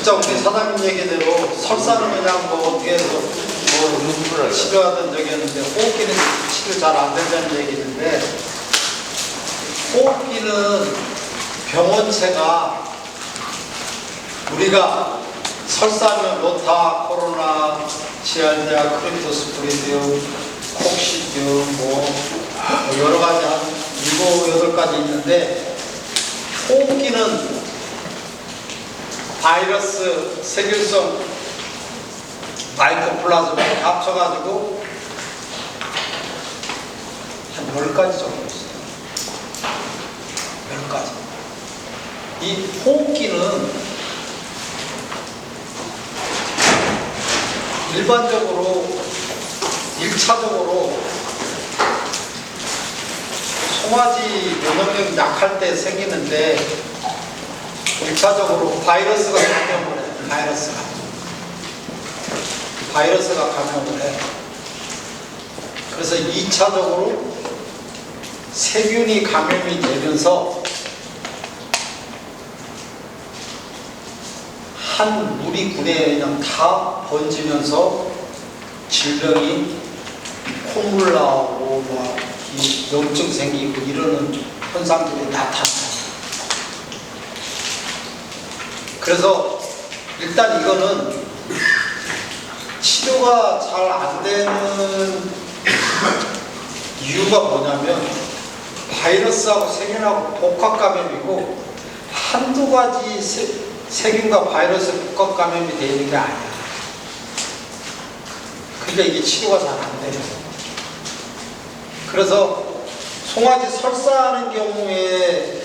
진짜 우리 사장님 얘기대로 설사는 그냥 뭐 어떻게 해서 뭐 치료하던 적이 었는데 호흡기는 치료 잘 안 된다는 얘기인데, 호흡기는 병원체가 우리가 설사하면 로타, 코로나, 지알디아, 크립토스프리디움, 콕시디움 뭐 여러 가지 한 7, 8가지 있는데, 호흡기는 바이러스, 세균성 마이코플라즈마 합쳐가지고 한 10가지 정도 있어요. 10가지. 이 호흡기는 일반적으로 1차적으로 송아지 면역력이 약할 때 생기는데, 1차적으로 바이러스가 감염을 해. 바이러스가 감염을 해. 그래서 2차적으로 세균이 감염이 되면서 한 무리군에 그냥 다 번지면서 질병이 콧물 나오고 막 이 염증 생기고 이러는 현상들이 나타나요. 그래서 일단 이거는 치료가 잘 안 되는 이유가 뭐냐면, 바이러스하고 세균하고 복합 감염이고, 한두 가지 세균과 바이러스 복합 감염이 되어 있는 게 아니야. 그러니까 이게 치료가 잘 안 돼요. 그래서 송아지 설사하는 경우에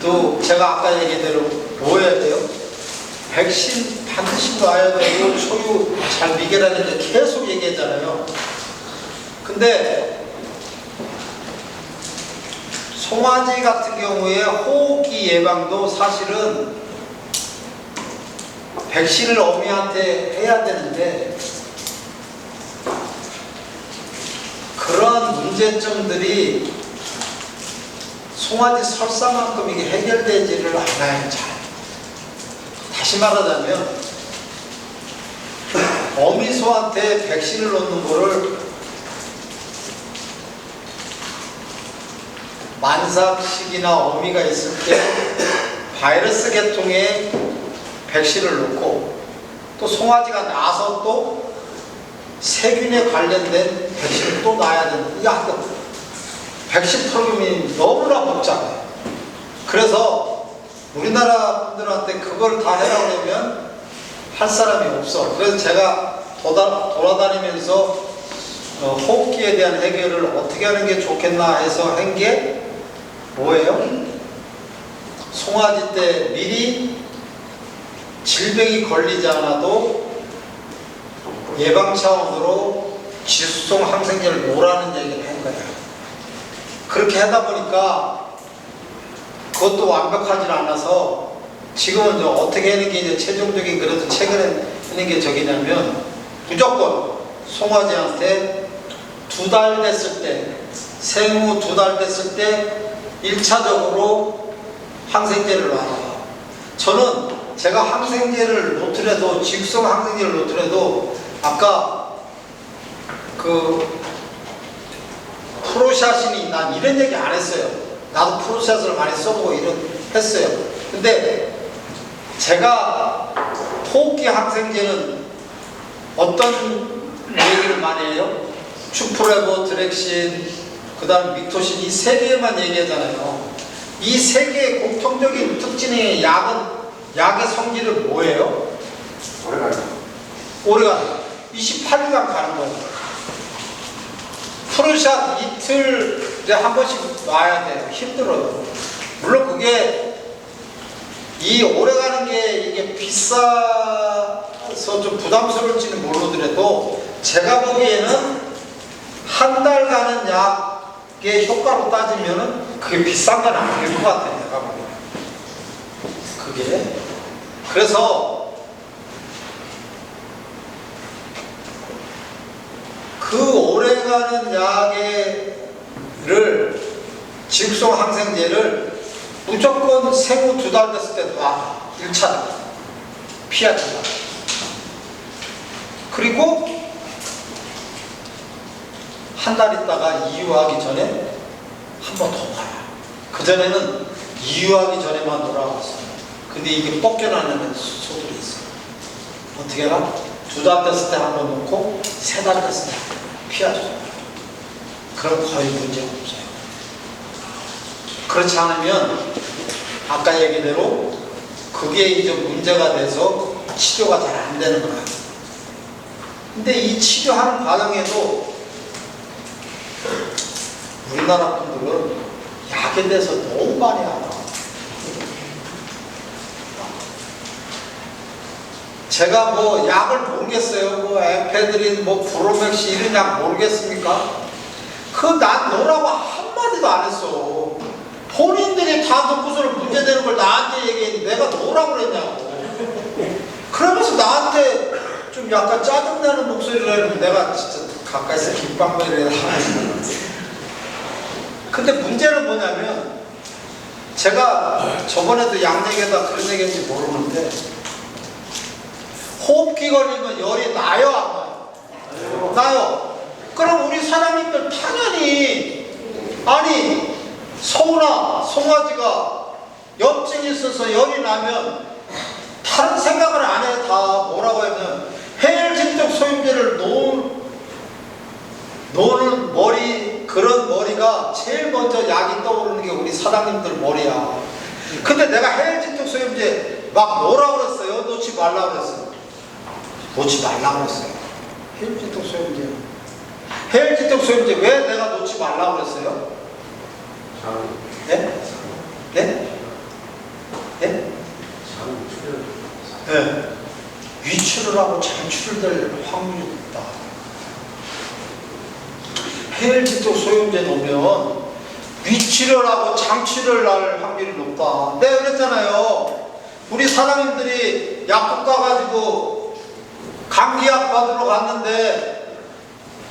또 제가 아까 얘기대로 뭐 해야 돼요? 백신 반드시 놔야 되고, 초유 잘 미개라는데 계속 얘기하잖아요. 근데 송아지 같은 경우에 호흡기 예방도 사실은 백신을 어미한테 해야 되는데, 그러한 문제점들이 송아지 설사만큼 이게 해결되지를 않아요. 잘. 다시 말하자면, 어미소한테 백신을 놓는 거를 만삭식이나 어미가 있을 때 바이러스 계통의 백신을 놓고, 또 송아지가 나서 또 세균에 관련된 백신을 또 놔야 되는, 이게 백신 프로그램이 너무나 복잡해요. 그래서 우리나라 분들한테 그걸 다 해라 그러면 할 사람이 없어. 그래서 제가 돌아다니면서 호흡기에 대한 해결을 어떻게 하는 게 좋겠나 해서 한 게 뭐예요? 송아지 때 미리 질병이 걸리지 않아도 예방 차원으로 지수성 항생제를 놓으라는 얘기를 한 거예요. 그렇게 하다 보니까 그것도 완벽하지 않아서 지금은 이제 어떻게 하는 게 이제 최종적인, 그래도 최근에 하는 게 저기냐면, 무조건 송아지한테 2달 됐을 때, 생후 2달 됐을 때 1차적으로 항생제를 놔라. 저는 제가 항생제를 놓더라도, 지수성 항생제를 놓더라도, 아까 그 프로샷이니 난 이런 얘기 안 했어요. 나도 프로샷을 많이 써보고 했어요. 근데 제가 호흡기 항생제는 어떤 얘기를 많이 해요? 추프레보, 드렉신, 그 다음 믹토신, 이 3개만 얘기하잖아요. 이 3개의 공통적인 특징의 약의 성질은 뭐예요? 오래가요. 28일간 가는 거예요. 프루샷 이틀에 한 번씩 놔야 돼요. 힘들어요. 물론 그게 이 오래가는 게 이게 비싸서 좀 부담스러울지는 모르더라도, 제가 보기에는 한 달 가는 약의 효과로 따지면은 그게 비싼 건 아닐 것 같아요. 제가 보기에는. 그게. 그래서 그 오래가는 약을, 지극성 항생제를 무조건 생후 2달 됐을 때 놔. 1차는 피하지 마. 그리고 한 달 있다가 이유하기 전에 한 번 더 가라. 그전에는 이유하기 전에만 돌아왔어. 근데 이게 뻗겨나는 소들이 있어. 어떻게 해라? 2달 됐을 때 한 번 놓고 3달 됐을 때 피하죠. 그럼 거의 문제가 없어요. 그렇지 않으면 아까 얘기대로 그게 이제 문제가 돼서 치료가 잘 안 되는 거야. 근데 이 치료하는 과정에도 우리나라 분들은 약에 대해서 너무 많이 알아. 제가 뭐 약을 모르겠어요. 뭐 에페드린, 뭐 브로맥시 이런 약 모르겠습니까? 난 너라고 한마디도 안 했어. 본인들이 다 듣고서는 문제되는 걸 나한테 얘기했는데 내가 너라고 그랬냐고. 그러면서 나한테 좀 약간 짜증나는 목소리를 했는데 내가 진짜 가까이서 깃방망이를 하고. 근데 문제는 뭐냐면 제가 저번에도 약 얘기하다 그런 얘기했는지 모르는데 호흡기 걸리면 열이 나요 안 나요? 나요. 그럼 우리 사장님들 당연히 아니 소나 송아지가 염증이 있어서 열이 나면 다른 생각을 안 해. 다 뭐라고 하면 해열진적 소염제를 노는 머리, 그런 머리가 제일 먼저 약이 떠오르는 게 우리 사장님들 머리야. 근데 내가 해열진적 소염제 막 뭐라고 그랬어요? 놓지 말라고 그랬어요. 놓지 말라고 그랬어요. 해열진적 소염제. 해열진적 소염제 왜 내가 놓지 말라고 그랬어요? 네? 네? 네? 네. 위출을 하고 장출을 될 확률이 있다. 해열진적 소염제 놓으면 위출을 하고 장출을 할 확률이 높다. 내가 그랬잖아요. 우리 사장님들이 약국 가가지고 감기약 받으러 갔는데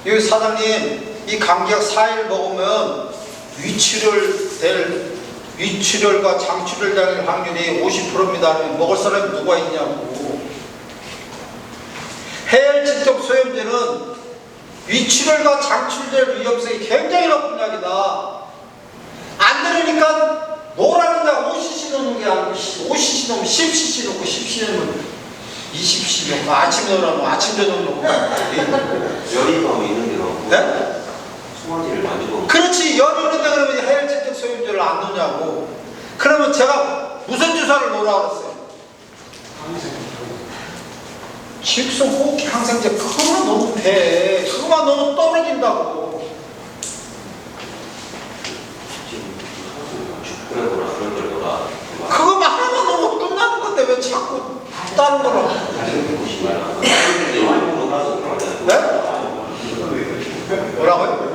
여기 사장님 이 감기약 4일 먹으면 위출혈과 장출혈 될 확률이 50%입니다. 먹을 사람이 누가 있냐고. 해열진적 소염제는 위출혈과 장출될 위험성이 굉장히 높은 약이다. 안 들으니까 뭐라는 약 5cc 넣는 게 아니고 5cc 넣으면 10cc 넣고 10cc 넣으면 20cc 넣고 아침 넣으라고 아침 저녁 넣고 열이 가고 있는 게 너무 네? 송아지를 만지고 그렇지. 열이 오는데 그러면 해열진적 소염제를 안 넣냐고. 그러면 제가 무슨 주사를 놓으라고 그랬어요? 직성 호흡기 항생제 그거만 넣으면 돼. 그거만 넣으면 떨어진다고. 그런 걸 넣어라. 그거만 하나만 넣으면 끝나는 건데 왜 자꾸 다른 거를 네? 뭐라고요?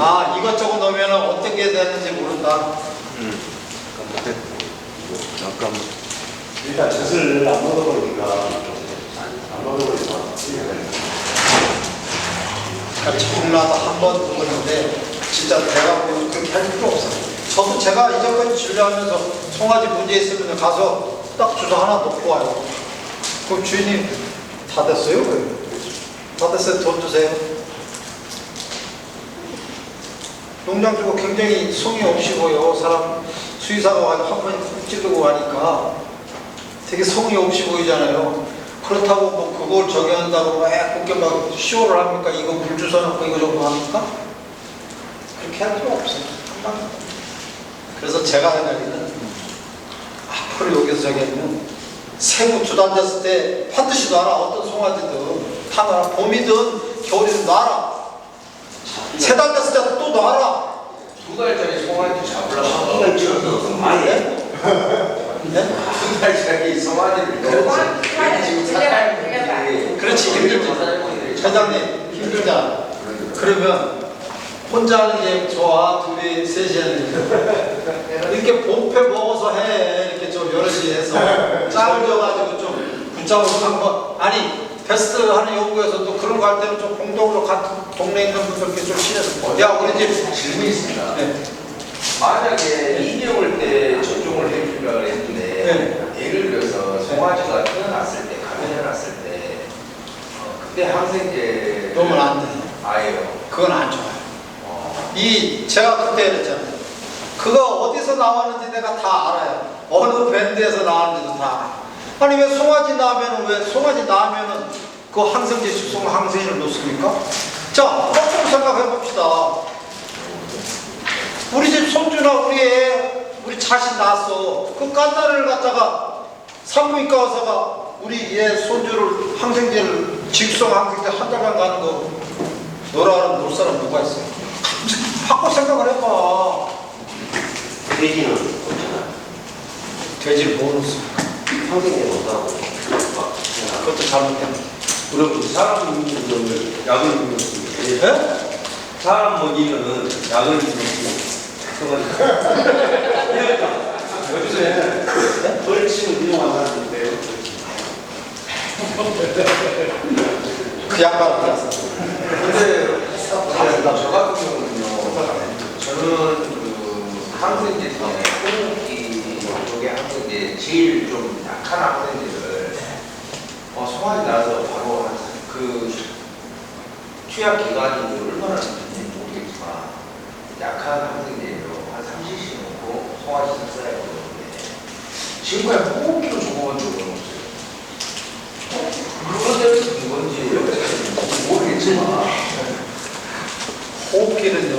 아 이것저것 넣으면 어떤 게 되는지 모른다. 잠깐 일단 젖을 안 먹어버리니까 안 먹어버리니까 전라도 한 번 먹었는데 진짜 내가 보면 그렇게 할 필요 없어요. 저도 제가 이전까지 진료하면서 송아지 문제 있으면 가서 딱 주사 하나 놓고 와요. 그럼 주인님 다 됐어요? 다 됐어요. 돈 주세요. 농장주가 굉장히 성의 없이 보여. 사람 수의사가 한 번에 훅 찌르고 가니까 되게 성의 없이 보이잖아요. 그렇다고 뭐 그걸 저기 한다고 그렇게 막 쇼를 합니까? 이거 물 주워 놓고 이거 정도 합니까? 그렇게 할 필요 없어요. 그래서 제가 생각에는 앞으로 여기서 저기 하면 생후 2달 됐을 때 반드시 놔라. 어떤 송아지든 다 놔라. 봄이든 겨울이든 놔라. 3달 됐을 때 또 놔라. 2달짜리 송아지 잡으려고 자기가 있어서 많이 해. 네? 2달짜리 송아지를 그렇지 힘들지. 회장님 힘들다. 그러면 혼자 하는 게 좋아? 둘이 셋이 하는 게 이렇게 본패 먹어서 해. 이렇게 좀 여럿이 해서 짝을 져가지고 좀 붙잡아서 한번 아니 베스트 하는 연구에서 또 그런 거 할 때는 좀 공동으로 같은 동네에 있는 분들께 좀 실어서 야 우리 집 질문이 있습니다. 네. 만약에 인형을 때 접종을 생각을 했는데 예를 들어서 송아지가 태어났을 때 가면해놨을 때 그때 항생제 놓으면 안 돼. 아예요. 그건 안 좋아요. 제가 그때 그랬잖아요. 그거 어디서 나왔는지 내가 다 알아요. 어느 밴드에서 나왔는지도 다 알아. 아니 왜 송아지 낳으면은 그 항생제 숙성 항생제를 놓습니까? 자, 거꾸로 생각해 봅시다. 우리 집 손주나 우리 자신 낳았어. 그 깐다리를 갖다가 산부인과 의사가 우리 얘 손주를 항생제를 직성 항생제 한 달간 가는 거 너라는 놓을 사람 누가 있어? 바꿔 생각을 해봐. 돼지는 없잖아요. 돼지를 뭐 놓습니까? 항생제 넣었다고 막 그것도 잘못된 거야. 그럼 사람 먹이는 거를 약을 먹는 거 예? 사람 먹이는 약을 먹고 요새 벌침을 이용하는데 그 양반 알았어. 근데 저 같은 경우는요. 저는 그 항생제 중에 호흡기 쪽의 항생제 제일 좀 약한 항생제를 송아지 나서 바로 그 투약 기간이 얼마나 됐는지 모르겠지만 약한 항생제로 한 30씩 넣고 송아지 샀어야 되는데 지금까지 호흡기로 줘본 적은 없어요. 그것 때문에 든 건지 모르겠지만 호흡기는요,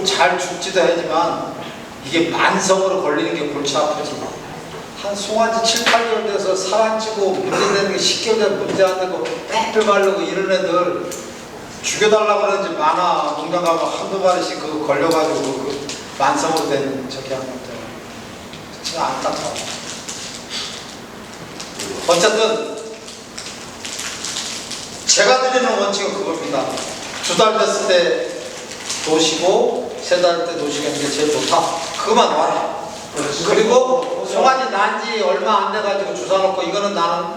잘 죽지도 하지만 이게 만성으로 걸리는 게 골치 아프지. 한 송아지 7, 8개월 돼서 살안찌고 문제되는 게 10개월 돼서 문제 안 되고 빽빽 마르고 이런 애들 죽여달라고 그러는지 많아. 농장 가면 한두 마리씩 그거 걸려가지고 그 만성으로 된 저기 한 것들. 진짜 안타까워. 어쨌든 제가 드리는 원칙은 그겁니다. 2달 됐을 때 놓으시고 3달 때 놓으시는 게 제일 좋다. 그거만 와라. 그리고 송아지 난 지 얼마 안 돼가지고 주사 놓고 이거는 나는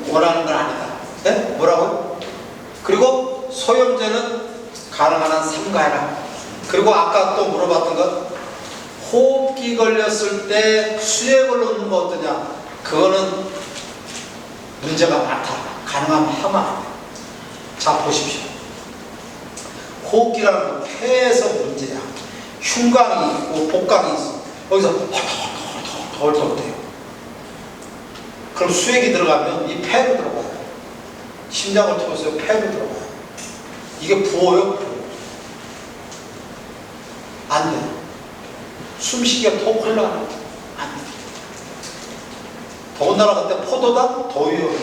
원하는 건 아니다. 네? 뭐라고요? 그리고 소염제는 가능한 한 삼가해라. 그리고 아까 또 물어봤던 것, 호흡기 걸렸을 때 수액을 넣는 거 어떠냐? 그거는 문제가 많다. 가능하면 하면 안 돼. 자, 보십시오. 호흡기라는 건 폐에서 문제야. 흉곽이 있고 복강이 있어. 여기서 덜덜 돼요. 그럼 수액이 들어가면 이 폐로 들어가요. 심장을 통해서 폐로 들어가요. 이게 부어요? 부어. 안 돼. 숨쉬기가 더 곤란해. 안 돼. 더군다나 그때 포도당 더 위험해.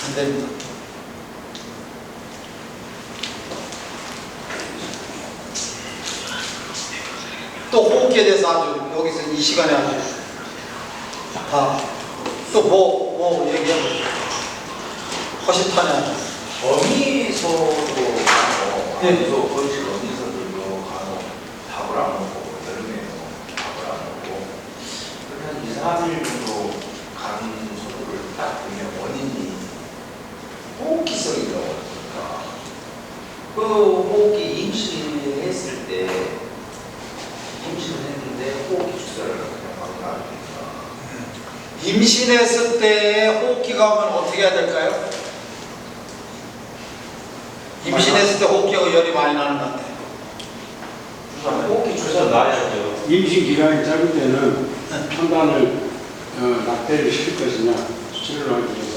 안 됩니다. 또 호흡기에 대해서 아주 여기서 이 시간에 아주 또 뭐 얘기하면 허심탄회 어미소도 네. 거실 어미소들도 간혹 밥을 안 먹고 여름에 밥을 안 먹고 그냥 2, 3일 정도 간 소를 딱 보면 원인이 호흡기성이라고 하니까 그 호흡기 임신했을 때 임신을 했는데 호흡기 주사를 그냥 바로 놔두니까 임신했을 때 호흡기가 오면 어떻게 해야 될까요? 임신했을 때 호흡기가 열이 많이 나는 것 같아요. 호흡기 주사 주사 놔야죠. 임신 기간이 짧을 때는 판단을 낙태를 시킬 것이냐 수치를 하기 위해서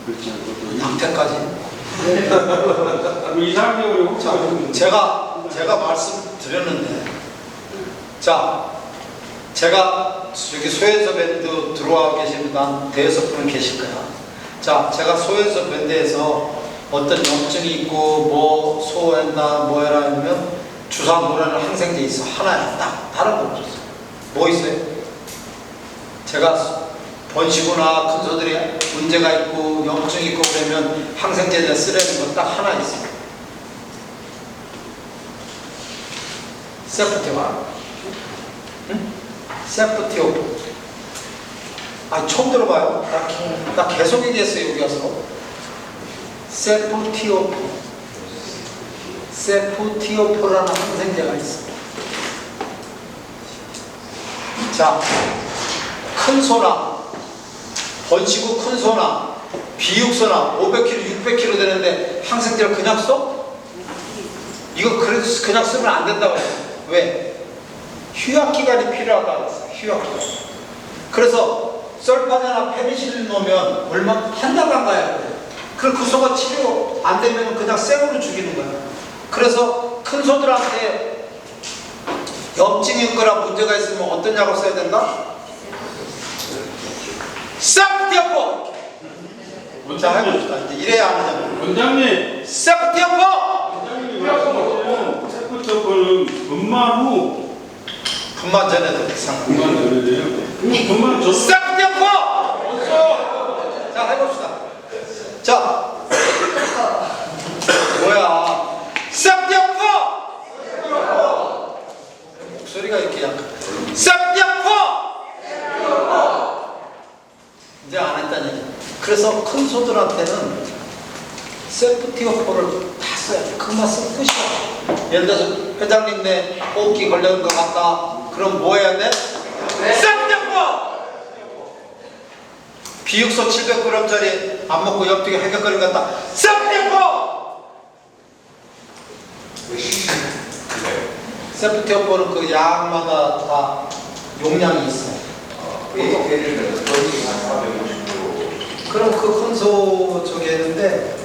그렇지 않고 낙태까지. 2, 3개월에 혹자 제가 말씀드렸는데, 자, 제가 여기 소현서 밴드 들어와 계시는 한 대여섯 분은 계실 거야. 자, 제가 소현서 밴드에서 어떤 염증이 있고 뭐 소화한다 뭐 해라 하면 주사 놓으라는 항생제 있어. 하나야. 딱 다른 거 없었어. 뭐 있어요? 제가 번식이나 큰 소들이 문제가 있고 염증이 있고 그러면 항생제를 쓰려는 건 딱 하나 있어요. 세프티오. 응? 세프티오. 아, 처음 들어봐요. 나 계속 얘기했어요, 여기 와서. 세프티오. 세프티오포라는 항생제가 있습니다. 자, 큰 소나 번식후 큰 소나 비육소나 500kg, 600kg 되는데 항생제를 그냥 써? 이거 그냥 쓰면 안 된다고 해요. 왜? 휴약기간이 필요하다고 했어요. 휴약기간. 그래서 설파제나 페니실린 놓으면 한 달간 가야 돼요. 그럼 그 소가 치료 안 되면 그냥 생으로 죽이는 거예요. 그래서 큰 소들한테 염증이 있거나 문제가 있으면 어떤 약을 써야 된다? 세프티오포! 자, 해봅시다. 이제 이래야 하잖아요. 원장님, 세프티오포! 원장님이 말씀하시는 세프티오포는 분만 후 분만 전에도 이상한 분만 전에요. 분만 전 세프티오포! 자, 해봅시다. 자, 뭐야? 세프티오포! 목소리가 이렇게 약해. 세프티오포! 이제 안 했다는 얘기야. 그래서 큰 소들한테는 세프티오포를 다 써야 돼. 그것만 쓰면 끝이야. 예를 들어서 회장님네 호흡기 걸려는 것 같다. 그럼 뭐 해야 돼? 세프티오포! 비육소 700g짜리 안 먹고 옆뒤에 해격거리는 것 같다. 세프티오포! 세프티오포는 그 약마다 다 용량이 있어요. 예를 들어서 거의 한 450kg. 그럼 그 큰소 쪽에 있는데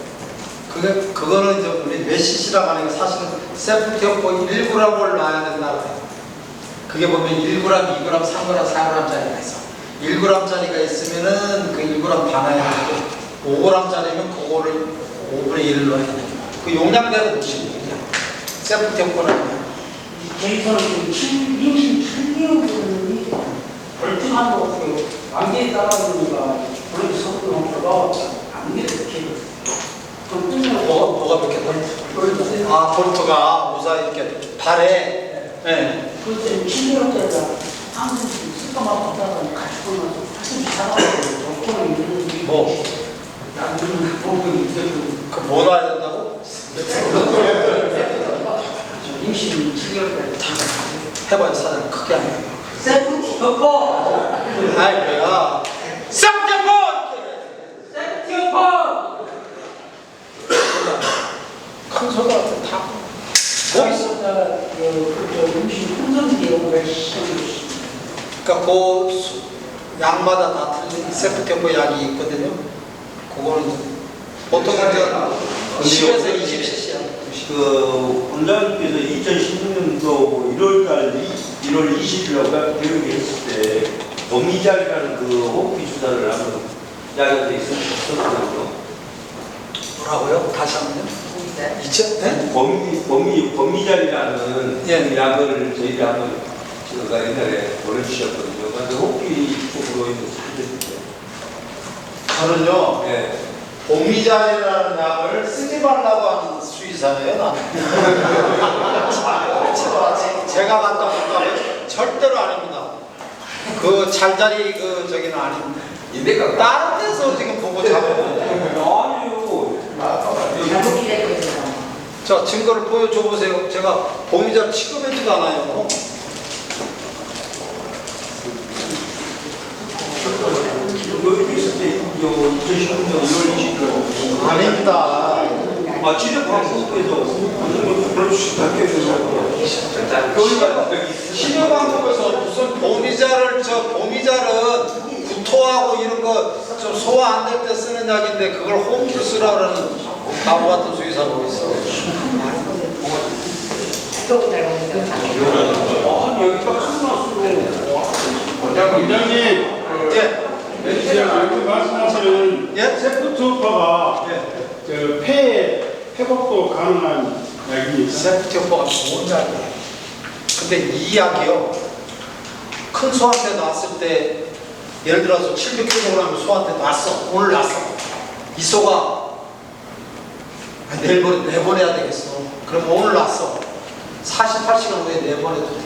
그거는 이제 우리 메시시라고 하는 게 사실은 세프티오포 1g을 놔야 된다고 해요. 그게 보면 1g, 2g, 3g, 4g짜리가 있어. 1g짜리가 있으면은 그 1g 반환이 되고 5g짜리면 그거를 5분의 1을 넣어야 돼요. 그 용량대로 보시면 돼요. 세프티오포는 데이터는 임신 7개월이 벌침한 거 없고요. 안개에 따라오니까 그런 속도 형태가 안개를 이렇게 좀 뜨면 뭐가 몇 개? 볼트. 아, 볼트가 우사 이렇게 발에 네. 그때 7개월짜리가 항상 쓸까만 받다가 같이 보면서 사실 살아가고 조건을 이루는 뭐? 나는 보고 있어요. 뭐 놔야 된다고? 임신 7개월까지 다 해봐요, 사장. 크게 하면. 세프티오포! 아이, 뭐야. 세프티오포! 세프티오포! 큰 소들한테 다. 뭐 있어? 그 임신 혼전기용을 시작했습니다. 그러니까 그 약마다 다 틀린 세프티오포 약이 있거든요. 그거는 보통 이제 10에서 20cc야. 그 원장님께서 2016년도 1월 20일날 교육을 했을 때 범위작이라는 그 호흡기 주사를 하는 약이 있었거든요. 뭐라고요? 다시 한번요. 네? 범위작이라는 예. 그 약을 저희가 한번 제가 옛날에 보내주셨거든요. 그래서 호흡기 쪽으로 있는 사람들인데. 저는요. 네. 보미자리라는 약을 쓰지 말라고 하는 수의사예요, 나는. 제가 갔다 온다면 절대로 아닙니다. 그 잘자리 그 저기는 아닙니다. 인대가 다른 데서 지금 보고 잡아요. 아니요. 잘못 기대했거든요. 자, 증거를 보여줘 보세요. 제가 보미자를 취급하지도 않아요. 교육이 있을 때 2016년 1월 20일 아닙니다. 치료 방법에서 보내주신다고 치료 방법에서 무슨 보미자를 보미자는 구토하고 이런 거 좀 소화 안 될 때 쓰는 약인데 그걸 홈으로 쓰라는 바보 같은 수의사가 어디 있어? 원장님, 예, 지금 말씀하시는 예? 세프티오포가 폐 회복도 가능한 약입니까? 세프티오포가 좋은 약이에요. 근데 이 약이요, 큰 소한테 놨을 때 예를 들어서 700kg 소한테 놨어. 오늘 놨어. 이 소가 내일 내보내야 되겠어. 그럼 오늘 놨어. 48시간 후에 내보내도 되죠.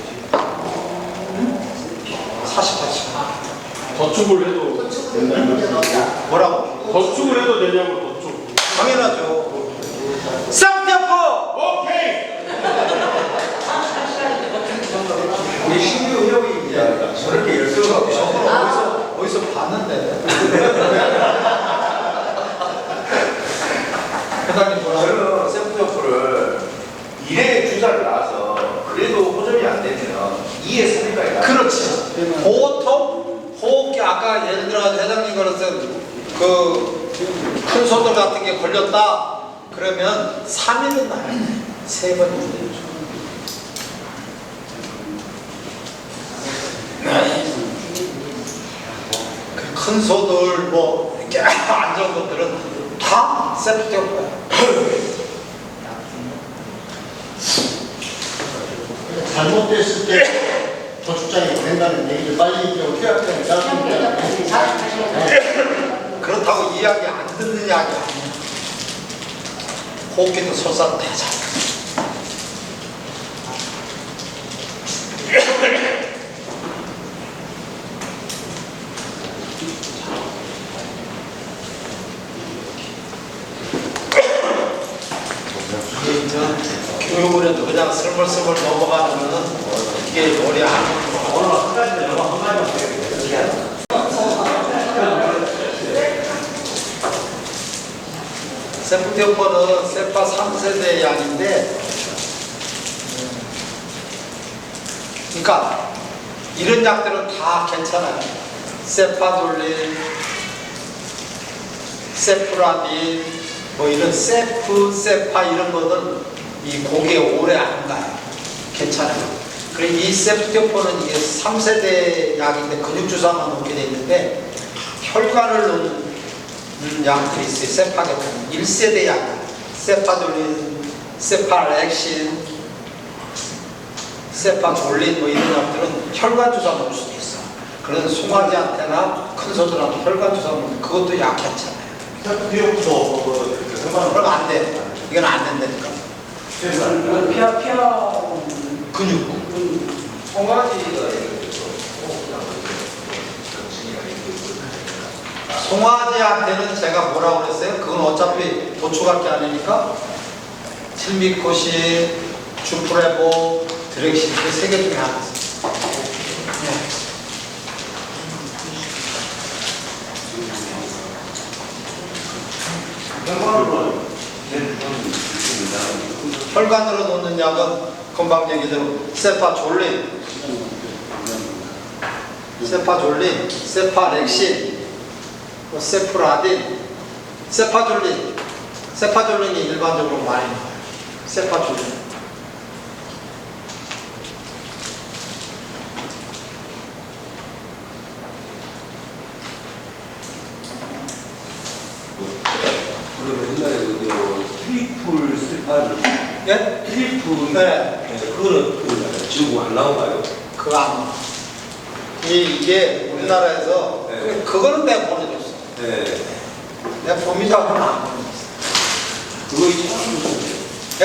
48시간. 도축을 해도 된다는 뭐라고? 도축을 해도 되냐고 도축. 당연하죠. 쌍태포! 오케이. 회장님 뭐라고? 저는 샘플표를 1회 주사를 놔서 그래도 호전이 안 되면 2회 3회까지 나. 그렇지. 보통 호흡기 아까 예를 들어가지고 회장님 그랬을 그큰 소들 같은 게 걸렸다 그러면 3일은 나야 돼. 3번 큰 소들 뭐 이렇게 안전 것들은 다 세프티할 거야. 잘못됐을 때 도축장이 된다는 얘기를 빨리 좀 휴학생을 그렇다고 이야기 안 듣는 이야기 아니야. 호흡기도 설사 다 잘. 교육을 해도 그냥 스멀스멀 넘어가는 거는 이게 머리 안 오늘 한 가지 한 가지만 배우게. 세프티오퍼는 세파 3세대 약인데 그러니까 이런 약들은 다 괜찮아요. 세파돌린, 세프라딘, 뭐 이런 세프, 세파 이런 거는 이 고기에 오래 안 가요. 괜찮아요. 그리고 이 세프티오퍼는 이게 3세대 약인데 근육주사만 놓게 돼 있는데 혈관을 놓는 약들이 있어요. 세파 같은 1세대 약, 세파돌린, 세파렉신, 세파졸린 뭐 이런 약들은 혈관 주사 놓을 수도 있어. 그래서 송아지한테나 큰 소들한테 혈관 주사 놓으면 그것도 약 괜찮아요. 그럼 안 돼. 이건 안 된다니까. 피하 근육. 송아지가 송아지한테는 제가 뭐라고 그랬어요? 그건 어차피 도축할 게 아니니까 칠미코신, 주프레보, 드렉신 그 세 개 중에 하나 있어요. 혈관으로 놓는 약은 금방 얘기대로 세파졸린, 세파렉신, 세프라딘, 세파졸린이 일반적으로 많이 나와요. 세파졸린. 그러면 옛날에 그 트리플 스파를 예? 트리플 네. 그거는 지금 안 나온가요? 그거 안 나와. 이게 우리나라에서 네. 그거는 내가 보내줬어. 네. 내가 보미자고는 안 보내줬어. 그거 참 좋은데. 예?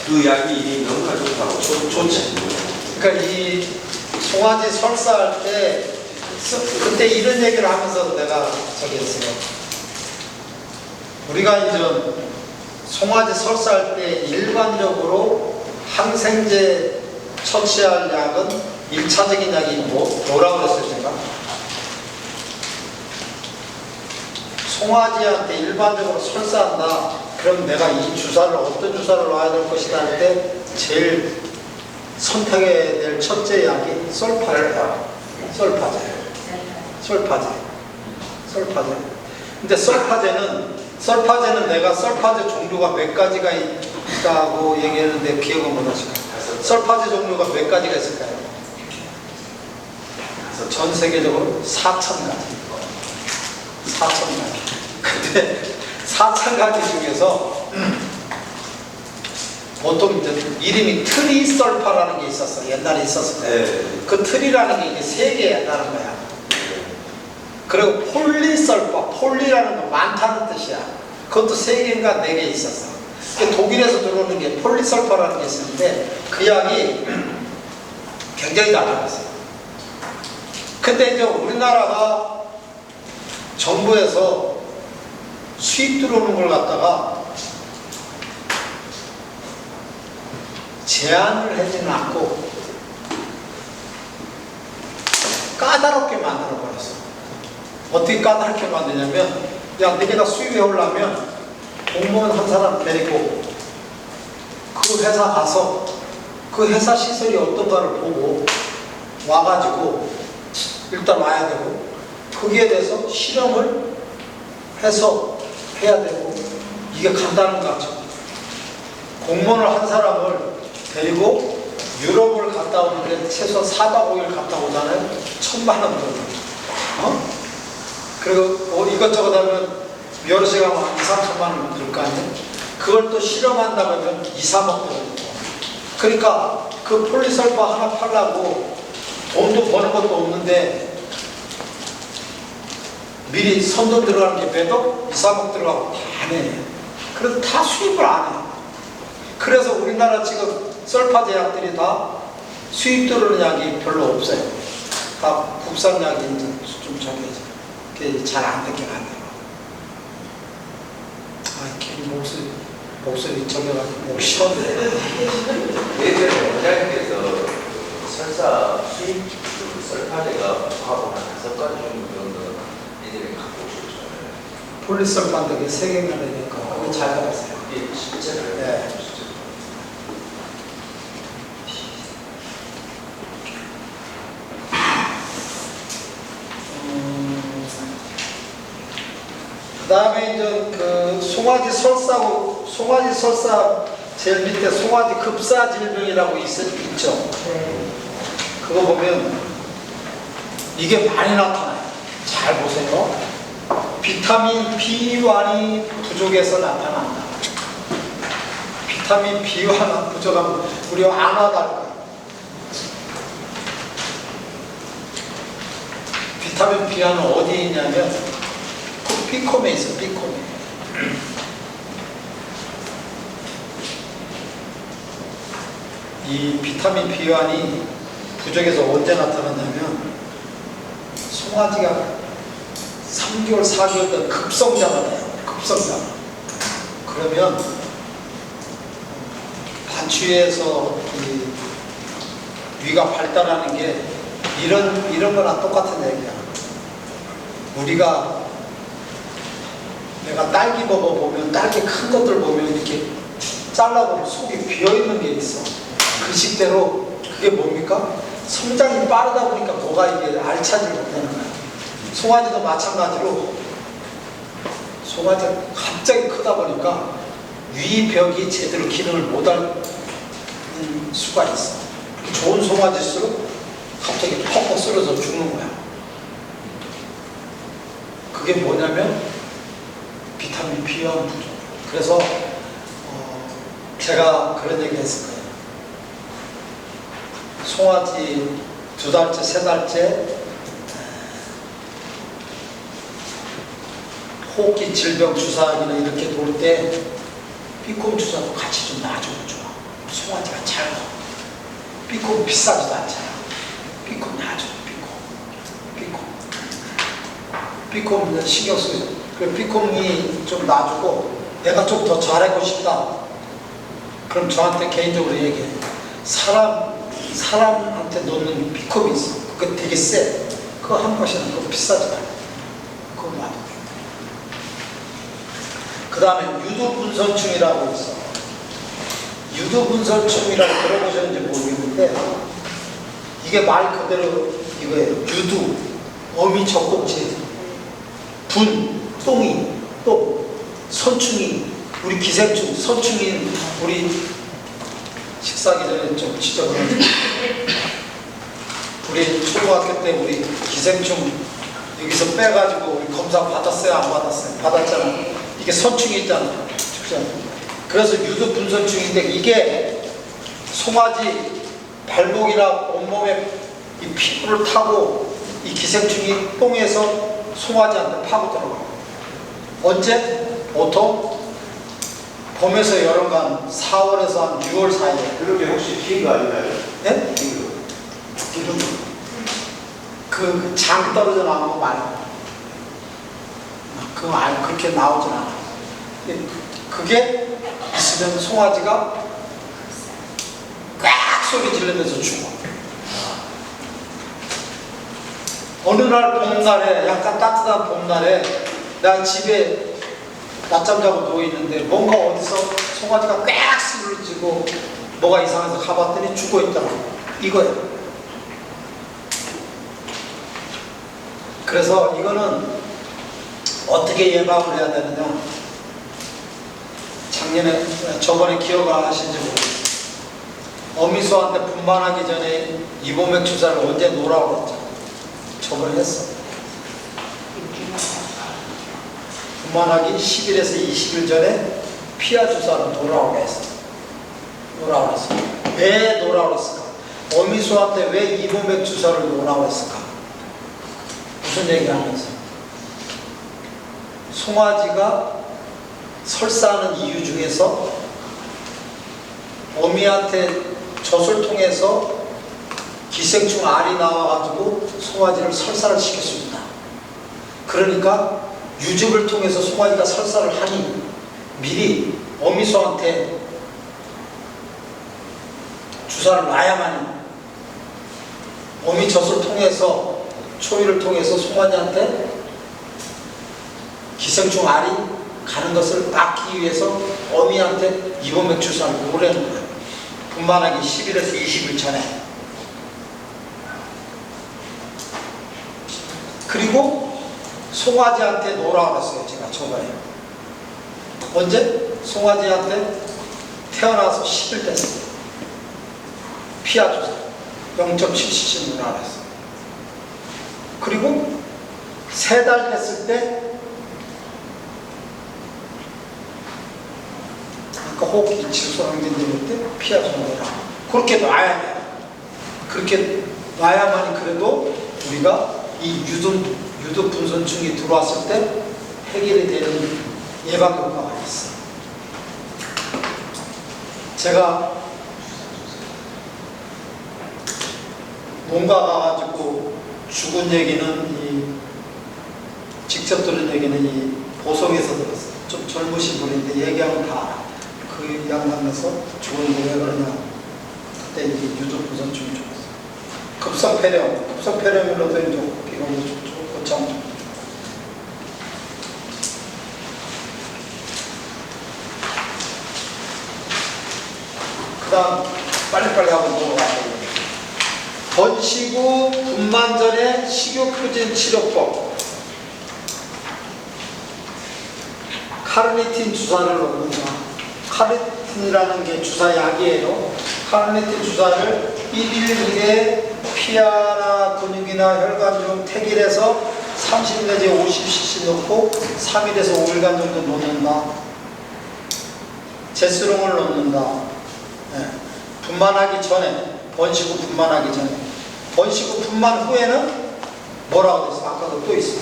그 약이 너무나 좋다고. 좋지. 그러니까 이 송아지 설사할 때 그때 이런 얘기를 하면서 내가 저기 했어요. 우리가 이제 송아지 설사할 때 일반적으로 항생제 처치할 약은 1차적인 약이 뭐라고 그랬어요 제가? 송아지한테 일반적으로 설사한다. 그럼 내가 이 주사를 어떤 주사를 놔야 될 것이다 할 때 제일 선택해야 될 첫째 약이 솔파제예요. 솔파제. 근데 솔파제는 내가 솔파제 종류가 몇 가지가 있다고 얘기했는데 기억은 못 하실까요? 솔파제 종류가 몇 가지가 있을까요? 전 세계적으로 4,000가지. 근데 4,000가지 중에서 보통 이제 이름이 트리설파라는 게 있었어. 옛날에 있었을 때. 네. 그 트리라는 게 이게 세 개라는 거야. 그리고 폴리라는 건 많다는 뜻이야. 그것도 세 개인가 네 개 있었어. 독일에서 들어오는 게 폴리설파라는 게 있었는데 그 약이 굉장히 달라졌어요. 근데 이제 우리나라가 정부에서 수입 들어오는 걸 갖다가 제한을 하지는 않고 까다롭게 만들어버렸어. 어떻게 까다롭게 만드냐면 야 너네가 수입해 오려면 공무원 한 사람 데리고 그 회사 가서 그 회사 시설이 어떤가를 보고 와가지고 일단 와야 되고 거기에 대해서 실험을 해서 해야 되고 이게 간단한 것 같죠. 공무원을 한 사람을 데리고 유럽을 갔다 오는데 최소 4박 5일 갔다 오잖아요. 1,000만 원 정도. 그리고 이것저것 하면 여러 시간 한 2, 3천만 원 들 거 아니에요. 그걸 또 실험한다면 2, 3억 들고. 그러니까 그 폴리설파 하나 팔라고 돈도 버는 것도 없는데 미리 선도 들어가는 게 매도 2, 3억 들어가고 다 안 해. 그래서 다 수입을 안 해. 그래서 우리나라 지금 설파 제약들이 다 수입 들어오는 약이 별로 없어요. 다 국산 약이 좀 저기 잘 안 되게 하네요. 아, 괜히 목소리 저겨가지고 목 시원해. 예전에 원장님께서 설사 수입 설파제가 하고 한 5가지 정도 예전에 갖고 오셨잖아요. 폴리설파인데 그게 3개나 되니까 그게 잘 나갔어요. 이게 실제로 네. 그 다음에 이제 그 송아지 설사 제일 밑에 송아지 급사 질병이라고 있죠. 그거 보면 이게 많이 나타나요. 잘 보세요. 비타민 B1이 부족해서 나타난다. 비타민 B1 부족하면 우리 안 와닿을 거예요. 비타민 B1은 어디에 있냐면 비콤에 있어. 비콤에. 이 비타민 B1이 부족해서 언제 나타나냐면 송아지가 3개월, 4개월 때 급성장을 해요. 급성장. 그러면 반추에서 위가 발달하는 게 이런 거랑 똑같은 얘기야. 우리가 내가 딸기 먹어보면 딸기 큰 것들 보면 이렇게 잘라보면 속이 비어있는 게 있어. 그 식대로 그게 뭡니까? 성장이 빠르다 보니까 뭐가 이게 알차지를 못하는 거야. 송아지도 마찬가지로 송아지가 갑자기 크다 보니까 위벽이 제대로 기능을 못하는 수가 있어. 좋은 송아지일수록 갑자기 퍽퍽 쓰러져 죽는 거야. 그게 뭐냐면 비타민 B1 부족. 그래서 제가 그런 얘기 했을 거예요. 송아지 2달째, 3달째 호흡기 질병 주사기나 이렇게 돌 때 비콤 주사도 같이 좀 놔주면 좋아. 송아지가 잘 가. 비콤 비싸지도 않잖아. 비콤 놔줘. 비콤 신경 쓰죠. 그 비콤이 좀 놔주고 내가 좀 더 잘하고 싶다. 그럼 저한테 개인적으로 얘기해. 사람한테 놓는 비콤이 있어. 그거 되게 세. 그거 한 번씩은 그거 비싸지 않아. 그거 놔둬. 그 다음에 유두분선충이라고 있어. 유두분선충이라고 들어보셨는지 모르겠는데 이게 말 그대로 이거예요. 유두, 어미 젖꼭지, 똥이, 선충이, 우리 기생충, 선충이 우리 식사하기 전에 좀 지적을 우리 초등학교 때 우리 기생충 여기서 빼가지고 우리 검사 받았어요? 안 받았어요? 받았잖아. 이게 선충이 있잖아. 그래서 유두분선충인데 이게 송아지 발목이나 온몸에 이 피부를 타고 이 기생충이 똥에서 송아지한테 파고 들어가요. 언제? 보통 봄에서 여름간 4월에서 한 6월 사이에. 그렇게 혹시 긴 거 아니나요? 네? 기름. 그 장 떨어져 나오는 거 말고. 그거 그렇게 나오진 않아. 그게 있으면 송아지가 꽉 소리 지르면서 죽어. 어느 날 봄날에, 약간 따뜻한 봄날에, 나 집에 낮잠 자고 누워있는데 뭔가 어디서 송아지가 꽥 쓰러지고 뭐가 이상해서 가봤더니 죽어있더라. 이거예요. 그래서 이거는 어떻게 예방을 해야 되느냐. 저번에 기억하신지 모르겠어요. 어미소한테 분만하기 전에 이보맥 주사를 언제 놓으라고 그랬죠? 저번에 했어. 분만하기 10일에서 20일 전에 피하 주사를 놓으라고 했어. 놓으라고 했어. 왜 놓으라고 했을까? 어미소한테 왜 이보맥 주사를 놓으라고 했을까? 무슨 얘기하면서? 송아지가 설사하는 이유 중에서 어미한테 젖을 통해서 기생충 알이 나와가지고 송아지를 설사를 시킬 수 있다. 그러니까 유즙을 통해서 송아지가 설사를 하니 미리 어미소한테 주사를 놔야만이 어미 젖을 통해서 초유를 통해서 송아지한테 기생충 알이 가는 것을 막기 위해서 어미한테 이보맥 주사를 놓으라는 거예요. 분만하기 10일에서 20일 전에. 그리고 송아지한테 놓으라고 했어요. 제가 저번에. 언제? 송아지한테 태어나서 10일 됐어요. 피하 주사 0.7cc 놓으라고 했어요. 그리고 3달 됐을 때 호흡기 질소항진제일 때 피하 주사를 그렇게 놔야 돼요. 그렇게 놔야만이 그래도 우리가 이 유두 분선충이 들어왔을 때 해결이 되는 예방 효과가 있어요. 제가 농가 가가지고 죽은 얘기는 직접 들은 얘기는 이 보성에서 들었어요. 좀 젊으신 분인데 얘기하면 다 알아. 그 양반에서 죽은 게 왜 그러냐. 그때 이제 유두 분선충이 죽었어요. 급성폐렴으로도 이제 비공도 죽고 고참 죽고. 그 다음 빨리빨리 하고 넘어가요. 번식 후 분만 전에 식욕표진 치료법. 카르니틴 주사를 놓는다. 카르니틴이라는 게 주사약이에요. 카르니틴 주사를 1일 1에 피하나 근육이나 혈관 중 택일에서 30 내지 50cc 넣고 3일에서 5일간 정도 놓는다. 제스롱을 놓는다. 네. 분만하기 전에, 번식 후 분만하기 전에. 번식 후 분만 후에는 뭐라고 됐어? 아까도 또 있어.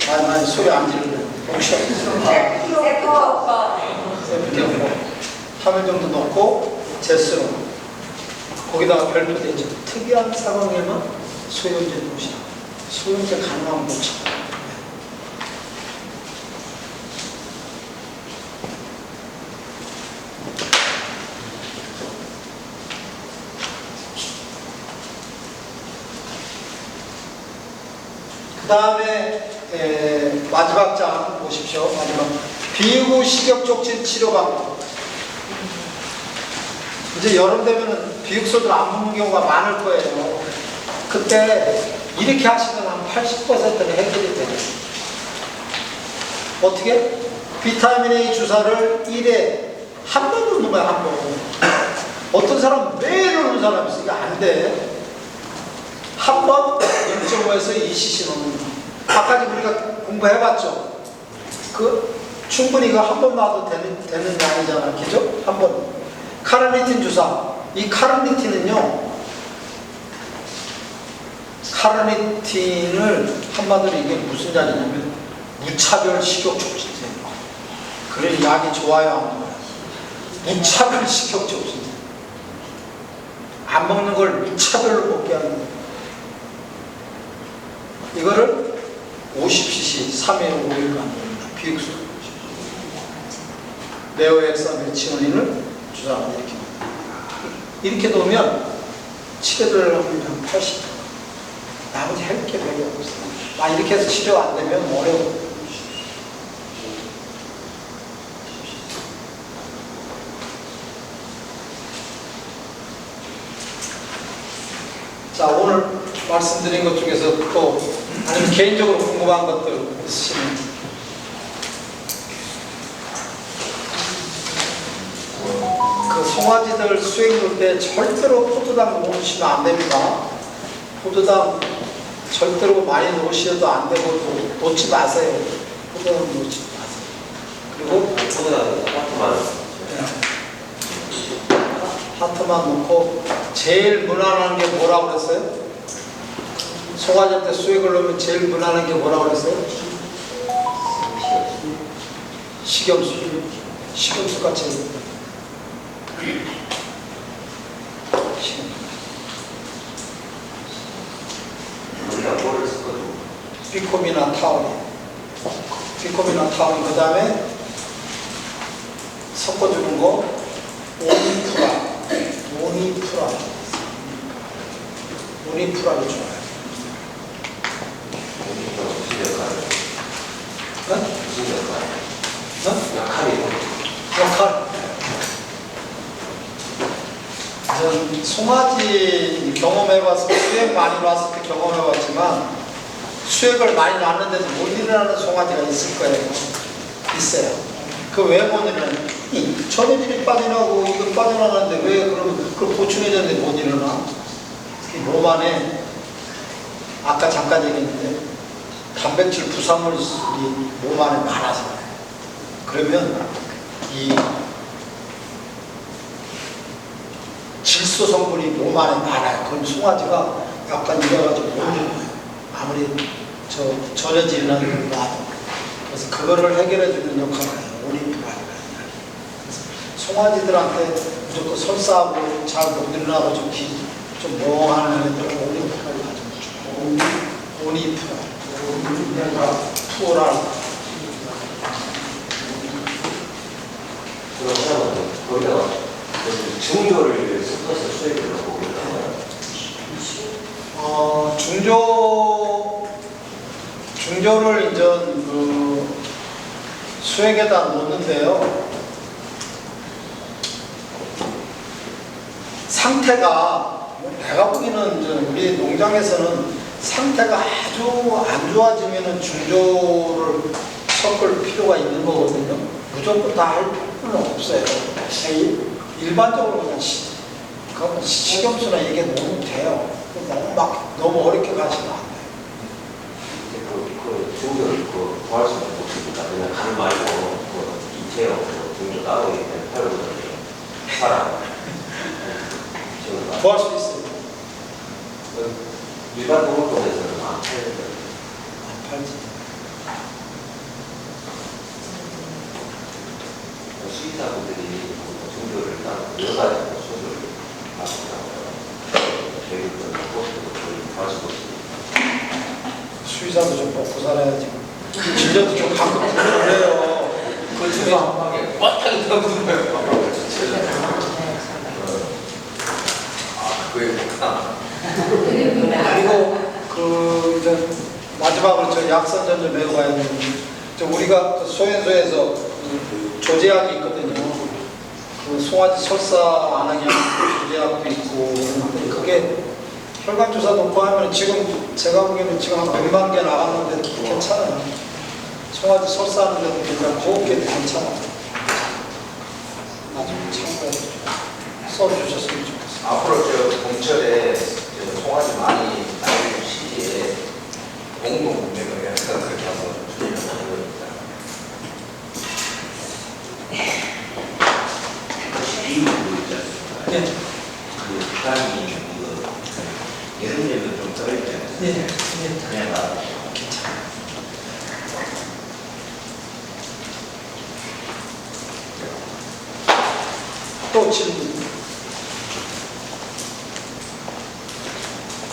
아니 소리 안 지르네. 세프티오포 3일 정도 넣고 제스롱 거기다가 별표 되죠. 특이한 상황에만 소염제 놓으시라. 소염제 가능하면 놓자. 그 다음에 마지막 장 보십시오. 마지막 비후 식욕 촉진 치료 방법. 이제 여름 되면은 비육소들 안 먹는 경우가 많을 거예요. 그때 이렇게 하시면 한 80%는 해결이 돼요. 어떻게? 비타민 A 주사를 1회 한 번 놓는 거야, 한 번. 어떤 사람은 매일 놓는 사람이 있어. 이거 안 돼. 한 번 1.5에서 2cc 놓는 거. 아까 우리가 공부해봤죠? 충분히 이거 한 번 놔도 되는 양이잖아. 그죠? 한 번. 카르니틴 주사. 이 카르니틴은요, 카르니틴을 한마디로 이게 무슨 약이냐면 무차별 식욕 촉진제. 그래, 약이 좋아요, 안 좋아요? 무차별 식욕 촉진제. 안 먹는 걸 무차별로 먹게 하는 거예요. 이거를 50cc 3회 5일간 넣는다. 비육수. 네오엑사메치올린을 주사하면 이렇게 놓으면 치료를 하면 한 80%. 나머지 할 게 별로 없어요. 이렇게 해서 치료 안 되면 어려워. 자, 오늘 말씀드린 것 중에서 또 아니면 개인적으로 궁금한 것들 있으시면 그 송아지들 수액 놓을 때 절대로 포도당 놓으시면 안 됩니다. 포도당 절대로 많이 놓으셔도 안 되고 놓지 마세요. 포도당 놓지 마세요. 그리고 하트만 놓고 제일 무난한 게 뭐라고 그랬어요? 송아지한테 수액을 넣으면 제일 무난한 게 뭐라고 그랬어요? 식염수. 식염수가 제일 비콤이나 타오린, 그 다음에 섞어주는 거 오니프라를 좋아해요. 역할. 전 송아지 경험해봤을 때 수액 많이 놨을 때 경험해봤지만 수액을 많이 놨는데도 못 일어나는 송아지가 있을 거예요. 있어요. 그 왜 못 일어나요? 전해질이 빠져나고 이거 빠져나가는데 왜 그러면 그걸 보충해줬는데 못 일어나? 몸 안에 아까 잠깐 얘기했는데 단백질 부산물이 몸 안에 많아서 그러면 이 질소 성분이 몸 안에 많아요. 그럼 송아지가 약간 이래가지고 못 일어나요. 아무리 전해질이나 이런 거 놔도. 그래서 그거를 해결해주는 역할을 해요. 오리프가. 송아지들한테 무조건 설사하고 잘 못 일어나고 좀 멍하는 애들은 오리프라를 가지고 오리프라. 푸어랄. 그러면 거기다가 중조를 섞어서 수액을 넣고 그러다가 중조를 이제 그 수액에다 놓는데요. 상태가 내가 보기에는 이제 우리 농장에서는 상태가 아주 안 좋아지면은 중조를 섞을 필요가 있는 거거든요. 무조건 다 할 필요는 없어요. 일반적으로 그냥 식염수나 이게 너무 돼요. 너무 어렵게 가시면 안 돼요. 그 중조를 구할 수 있는 곳이니까 그냥 간 말고 이체형 중조 따로 있는 팔거든요. 사람 구할 수 있어요. 일반 동물원에서는 안 팔거든요. 안 팔지. 수의사분들이 중조를 따로 여러 가지 수술을 받는다고요. 저희도 그것도 구할 수 없습니다. 수의사도 좀 먹고 살아야지. 진료도 좀 가끔 그래요. 그 중에 꽉하게 담그는 거예요. 그거였구나. 그리고 그 이제 마지막으로 저 약선전 좀 배워가야 되는데 우리가 그 소연소에서 조제약이 있거든요. 그 송아지 설사 안 하게 하는 조제약도 있고 그게 혈관 조사 놓고 하면 지금 제가 보기에는 지금 한 100만 개 나갔는데 괜찮아요. 송아지 설사하는데도 괜찮고 그게 괜찮아요. 나중에 참고해 써주셨으면 좋겠어요. 앞으로 봄철에 송아지 많이 나올 시기에 공동 구매를 약간 그렇게 한번 준비를 하는 겁니다. 네. 그 땅이 여름에는 좀 떨어지잖아요. 네. 그냥 괜찮아요. 또 질문.